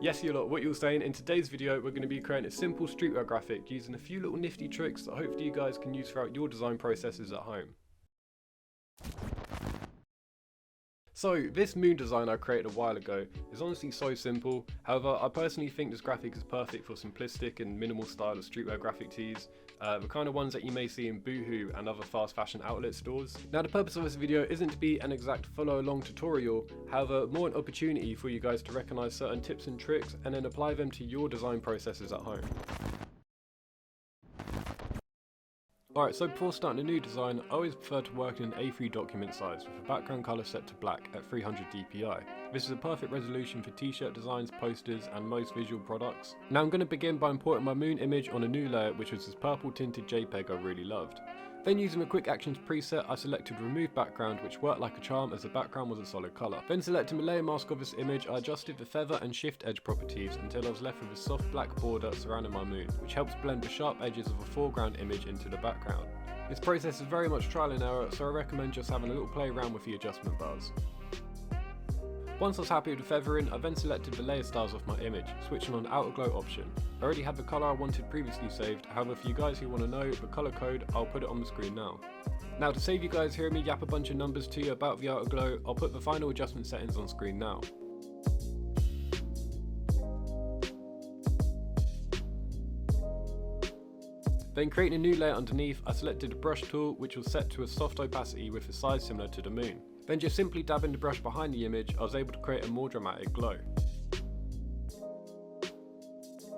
Yes, you lot, what you're saying, in today's video we're going to be creating a simple streetwear graphic using a few little nifty tricks that hopefully you guys can use throughout your design processes at home. So, this moon design I created a while ago is honestly so simple. However, I personally think this graphic is perfect for simplistic and minimal style of streetwear graphic tees, the kind of ones that you may see in Boohoo and other fast fashion outlet stores. Now, the purpose of this video isn't to be an exact follow along tutorial, however, more an opportunity for you guys to recognise certain tips and tricks and then apply them to your design processes at home. Alright, so before starting a new design, I always prefer to work in an A3 document size with a background colour set to black at 300 dpi. This is a perfect resolution for t-shirt designs, posters and most visual products. Now I'm going to begin by importing my moon image on a new layer, which was this purple tinted JPEG I really loved. Then using a quick actions preset, I selected remove background, which worked like a charm as the background was a solid colour. Then selecting the layer mask of this image, I adjusted the feather and shift edge properties until I was left with a soft black border surrounding my moon, which helps blend the sharp edges of a foreground image into the background. This process is very much trial and error, so I recommend just having a little play around with the adjustment bars. Once I was happy with the feathering, I then selected the layer styles of my image, switching on the outer glow option. I already had the colour I wanted previously saved, however for you guys who want to know the colour code, I'll put it on the screen now. Now to save you guys hearing me yap a bunch of numbers to you about the outer glow, I'll put the final adjustment settings on screen now. Then creating a new layer underneath, I selected the brush tool, which was set to a soft opacity with a size similar to the moon. Then just simply dabbing the brush behind the image, I was able to create a more dramatic glow.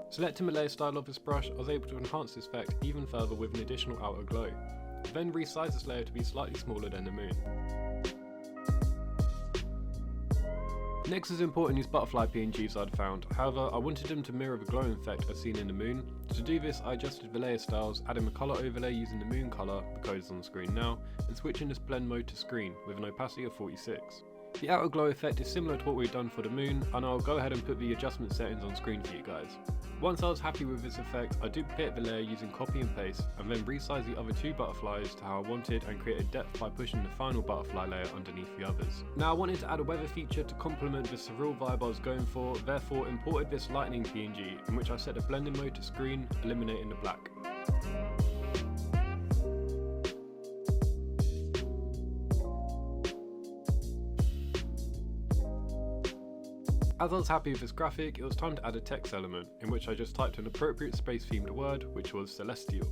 Selecting the layer style of this brush, I was able to enhance this effect even further with an additional outer glow. Then resize this layer to be slightly smaller than the moon. Next is importing these butterfly PNGs I'd found, however I wanted them to mirror the glowing effect I'd seen in the moon. To do this I adjusted the layer styles, adding the colour overlay using the moon colour, the code is on the screen now, and switching this blend mode to screen with an opacity of 46. The outer glow effect is similar to what we've done for the moon, and I'll go ahead and put the adjustment settings on screen for you guys. Once I was happy with this effect, I duplicated the layer using copy and paste, and then resized the other two butterflies to how I wanted and created depth by pushing the final butterfly layer underneath the others. Now I wanted to add a weather feature to complement the surreal vibe I was going for, therefore imported this lightning PNG, in which I set the blending mode to screen, eliminating the black. As I was happy with this graphic, it was time to add a text element, in which I just typed an appropriate space themed word, which was celestial.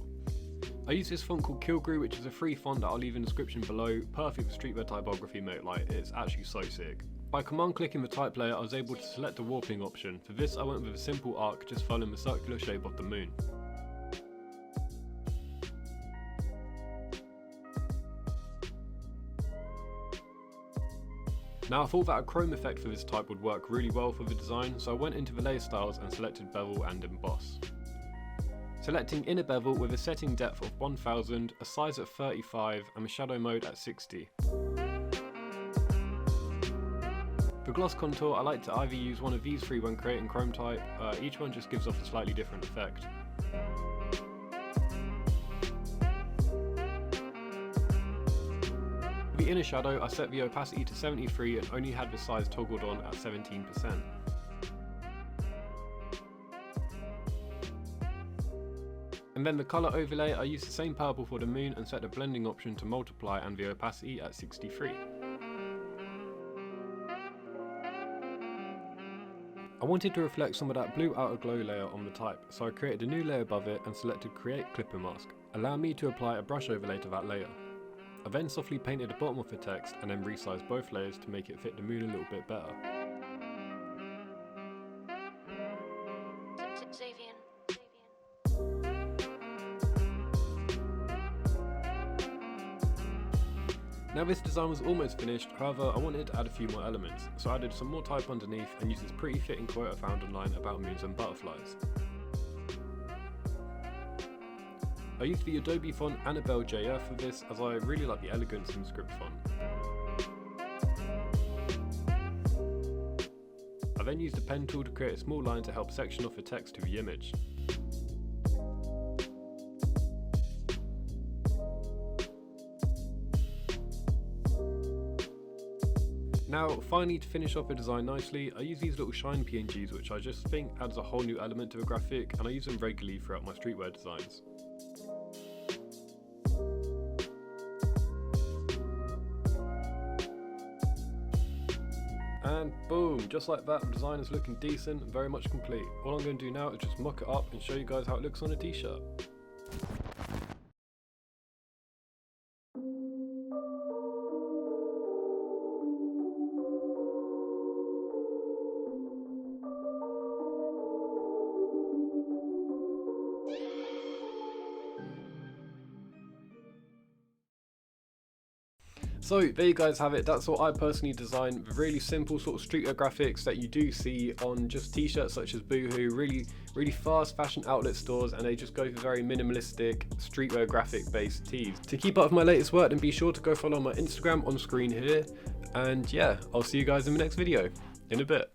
I used this font called Kilgrew, which is a free font that I'll leave in the description below, perfect for streetwear typography mate, like it's actually so sick. By command clicking the type layer, I was able to select the warping option. For this I went with a simple arc, just following the circular shape of the moon. Now I thought that a chrome effect for this type would work really well for the design, so I went into the layer styles and selected bevel and emboss. Selecting inner bevel with a setting depth of 1000, a size at 35 and a shadow mode at 60. For gloss contour I like to either use one of these three when creating chrome type, each one just gives off a slightly different effect. For the inner shadow, I set the opacity to 73 and only had the size toggled on at 17%. And then the colour overlay, I used the same purple for the moon and set the blending option to multiply and the opacity at 63. I wanted to reflect some of that blue outer glow layer on the type, so I created a new layer above it and selected create clipper mask, allowing me to apply a brush overlay to that layer. I then softly painted the bottom of the text and then resized both layers to make it fit the moon a little bit better. Xavien. Now this design was almost finished, however I wanted to add a few more elements, so I added some more type underneath and used this pretty fitting quote I found online about moons and butterflies. I used the Adobe font Annabelle JF for this, as I really like the elegance in the script font. I then used the pen tool to create a small line to help section off the text to the image. Now finally, to finish off a design nicely, I use these little shine PNGs, which I just think adds a whole new element to a graphic, and I use them regularly throughout my streetwear designs. And boom, just like that, the design is looking decent and very much complete. All I'm going to do now is just mock it up and show you guys how it looks on a t-shirt. So there you guys have it. That's what I personally designed. Really simple sort of streetwear graphics that you do see on just t-shirts such as Boohoo, really fast fashion outlet stores, and they just go for very minimalistic streetwear graphic based tees. To keep up with my latest work, then be sure to go follow my Instagram on screen here, and yeah, I'll see you guys in the next video in a bit.